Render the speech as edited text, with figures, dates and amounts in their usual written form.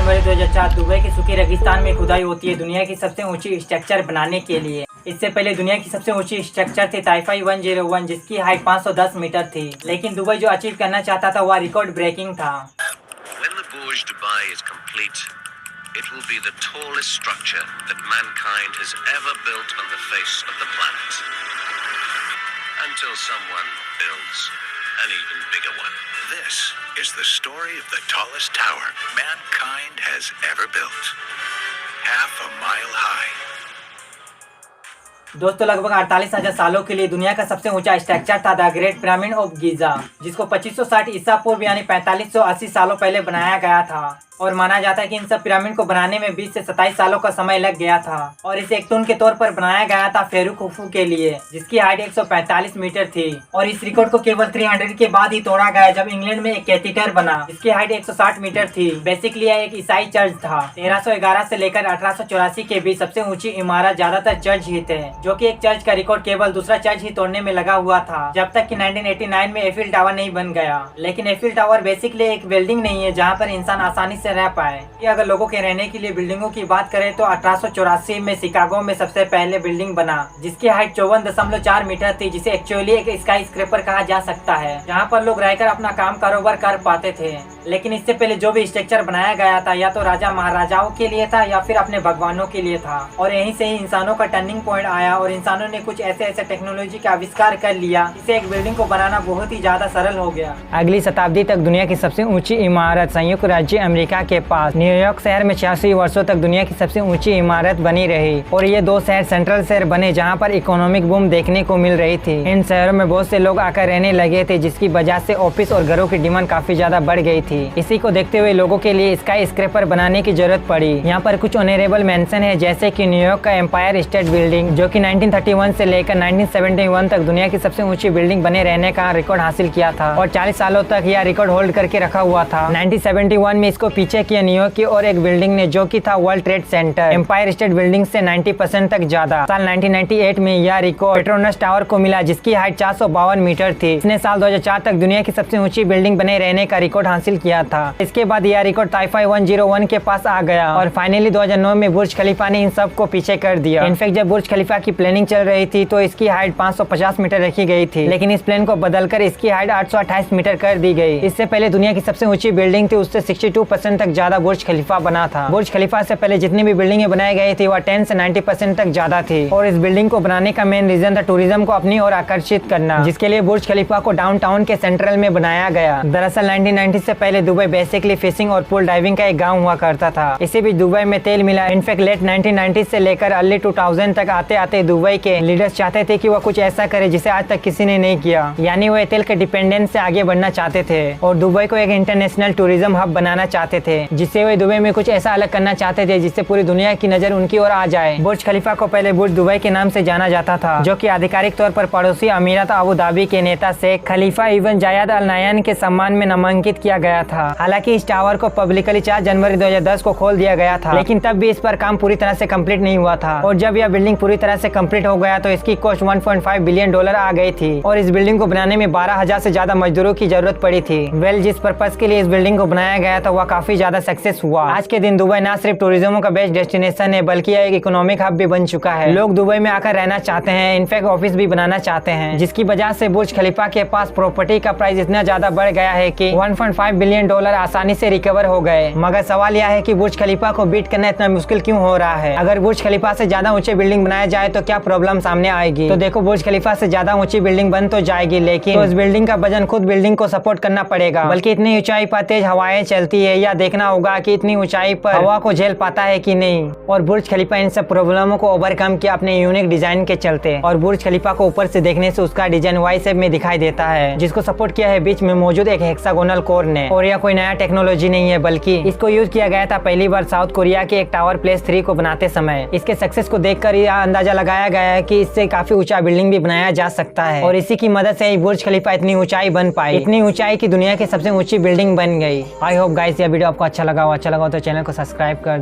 जनवरी 2004 Dubai के सूखे रेगिस्तान में खुदाई होती है दुनिया की सबसे ऊंची स्ट्रक्चर बनाने के लिए। इससे पहले दुनिया की सबसे ऊंची स्ट्रक्चर थी ताइफाई 101 जिसकी हाइट 510 मीटर थी, लेकिन दुबई जो अचीव करना चाहता था वह रिकॉर्ड ब्रेकिंग था। When the Burj Dubai is complete, it will be the tallest structure that mankind has ever built on the face of the planet. Until someone builds an even bigger one. This is the story of the tallest tower mankind has ever built. Half a mile high. दोस्तों लगभग 48,000 सालों के लिए दुनिया का सबसे ऊंचा structure था the great pyramid of Giza, जिसको 2560 ईसा पूर्व यानी 4580 सालों पहले बनाया गया था। और माना जाता है कि इन सब पिरामिड को बनाने में 20 से 27 सालों का समय लग गया था और इसे एक तून के तौर पर बनाया गया था फेरू खुफू के लिए, जिसकी हाइट 145 मीटर थी। और इस रिकॉर्ड को केवल 300 के बाद ही तोड़ा गया जब इंग्लैंड में एक कैथीड्रल बना जिसकी हाइट 160 मीटर थी। बेसिकली यह एक ईसाई चर्च था। 1311 से लेकर 1884 के बीच सबसे ऊंची इमारत ज्यादातर चर्च ही थे, जो कि एक चर्च का रिकॉर्ड केवल दूसरा चर्च ही तोड़ने में लगा हुआ था, जब तक कि 1989 में एफिल टावर नहीं बन गया। लेकिन एफिल टावर बेसिकली एक बिल्डिंग नहीं है जहाँ पर इंसान आसानी से रह पाए। कि अगर लोगों के रहने के लिए बिल्डिंगों की बात करें तो 1884 में शिकागो में सबसे पहले बिल्डिंग बना जिसकी हाइट 54.4 मीटर थी, जिसे एक्चुअली एक स्काई स्क्रैपर कहा जा सकता है, जहां पर लोग रहकर अपना काम कारोबार कर पाते थे। लेकिन इससे पहले जो भी स्ट्रक्चर बनाया गया था या तो राजा महाराजाओं के लिए था या फिर अपने भगवानों के लिए था। और यहीं से ही इंसानों का टर्निंग पॉइंट आया और इंसानों ने कुछ ऐसे टेक्नोलॉजी का आविष्कार कर लिया जिससे एक बिल्डिंग को बनाना बहुत ही ज्यादा सरल हो गया। अगली शताब्दी तक दुनिया की सबसे ऊंची इमारत संयुक्त राज्य अमेरिका के पास न्यूयॉर्क शहर में 86 वर्षों तक दुनिया की सबसे ऊंची इमारत बनी रही। और ये दो शहर सेंट्रल शहर बने जहाँ पर इकोनॉमिक बूम देखने को मिल रही थी। इन शहरों में बहुत से लोग आकर रहने लगे थे, जिसकी वजह से ऑफिस और घरों की डिमांड काफी ज्यादा बढ़ गई थी। इसी को देखते हुए लोगों के लिए स्काई स्क्रैपर बनाने की जरूरत पड़ी। यहाँ पर कुछ ऑनरेबल मेंशन है, जैसे कि न्यूयॉर्क का एम्पायर स्टेट बिल्डिंग, जो कि 1931 से लेकर 1971 तक दुनिया की सबसे ऊंची बिल्डिंग बने रहने का रिकॉर्ड हासिल किया था और 40 सालों तक यह रिकॉर्ड होल्ड करके रखा हुआ था। 1971 में इसको पीछे किया न्यूयॉर्क की और एक बिल्डिंग ने, जो कि था World Trade Center. Empire State Building से 90% तक ज्यादा। साल 1998 में यह रिकॉर्ड पेट्रोनस टावर को मिला, जिसकी हाइट 452 मीटर थी। इसने साल 2004 तक दुनिया की सबसे ऊंची बिल्डिंग बने रहने का रिकॉर्ड हासिल किया था। इसके बाद यह रिकॉर्ड ताइफाई 101 के पास आ गया और फाइनली 2009 में बुर्ज खलीफा ने इन सब को पीछे कर दिया। इनफैक्ट जब बुर्ज खलीफा की प्लानिंग चल रही थी तो इसकी हाइट 550 मीटर रखी गई थी, लेकिन इस प्लान को बदलकर इसकी हाइट 828 मीटर कर दी गई। इससे पहले दुनिया की सबसे ऊंची बिल्डिंग थी, उससे 62% तक ज्यादा बुर्ज खलीफा बना था। बुर्ज खलीफा से पहले जितनी भी बिल्डिंगें बनाई गई थी वह 10 से 90% तक ज्यादा थी। और इस बिल्डिंग को बनाने का मेन रीजन था टूरिज्म को अपनी ओर आकर्षित करना, जिसके लिए बुर्ज खलीफा को डाउनटाउन के सेंट्रल में बनाया गया। दरअसल 1990 से पहले दुबई बेसिकली फिशिंग और पूल डाइविंग का एक गाँव हुआ करता था। इसी बीच दुबई में तेल मिला। इनफैक्ट लेट 1990 से लेकर अर्ली 2000 तक आते आते दुबई के लीडर्स चाहते थे कि वह कुछ ऐसा करे जिसे आज तक किसी ने नहीं किया, यानी वह तेल के डिपेंडेंस से आगे बढ़ना चाहते थे और दुबई को एक इंटरनेशनल टूरिज्म हब बनाना चाहते थे, जिससे वे दुबई में कुछ ऐसा अलग करना चाहते थे जिससे पूरी दुनिया की नजर उनकी ओर आ जाए। बुर्ज खलीफा को पहले बुर्ज दुबई के नाम से जाना जाता था, जो कि आधिकारिक तौर पर पड़ोसी अमीरात अबू धाबी के नेता शेख खलीफा इब्न जायद अल नाहयान के सम्मान में नामांकित किया गया था। हालांकि इस टावर को पब्लिकली 4 जनवरी 2010 को खोल दिया गया था, लेकिन तब भी इस पर काम पूरी तरह से कंप्लीट नहीं हुआ था। और जब यह बिल्डिंग पूरी तरह से कंप्लीट हो गया तो इसकी कॉस्ट $1.5 बिलियन आ गई थी और इस बिल्डिंग को बनाने में 12,000 से ज्यादा मजदूरों की जरूरत पड़ी थी। जिस पर्पज के लिए इस बिल्डिंग को बनाया गया था वह काफी ज्यादा सक्सेस हुआ। आज के दिन दुबई न सिर्फ टूरिज्म का बेस्ट डेस्टिनेशन है बल्कि यह एक इकोनॉमिक हब भी बन चुका है। लोग दुबई में आकर रहना चाहते हैं, इनफैक्ट ऑफिस भी बनाना चाहते हैं, जिसकी वजह से बुर्ज खलीफा के पास प्रॉपर्टी का प्राइस इतना ज्यादा बढ़ गया है कि $1.5 बिलियन आसानी से रिकवर हो गए। मगर सवाल यह है कि बुर्ज खलीफा को बीट करना इतना मुश्किल क्यों हो रहा है? अगर बुर्ज खलीफा से ज्यादा ऊंची बिल्डिंग बनाया जाए तो क्या प्रॉब्लम सामने आएगी? तो देखो, बुर्ज खलीफा से ज्यादा ऊंची बिल्डिंग बन तो जाएगी, लेकिन तो इस बिल्डिंग का वजन खुद बिल्डिंग को सपोर्ट करना पड़ेगा। बल्कि इतनी ऊंचाई पर तेज हवाएं चलती है, या देखना होगा कि इतनी ऊंचाई पर हवा को झेल पाता है कि नहीं। और बुर्ज खलीफा इन सब प्रॉब्लमों को ओवरकम किया अपने यूनिक डिजाइन के चलते। और बुर्ज खलीफा को ऊपर से देखने से उसका डिजाइन वाई शेप में दिखाई देता है, जिसको सपोर्ट किया है बीच में मौजूद एक हेक्सागोनल कोर ने। और यह कोई नया टेक्नोलॉजी नहीं है, बल्कि इसको यूज किया गया था पहली बार साउथ कोरिया के एक टावर प्लेस 3 को बनाते समय। इसके सक्सेस को देखकर यह अंदाजा लगाया गया है कि इससे काफी ऊंचा बिल्डिंग भी बनाया जा सकता है और इसी की मदद से ही बुर्ज खलीफा इतनी ऊंचाई बन पाई, इतनी ऊंचाई की दुनिया की सबसे ऊंची बिल्डिंग बन गई। आई होप गाइस यह वीडियो आपको अच्छा लगा हो तो चैनल को सब्सक्राइब कर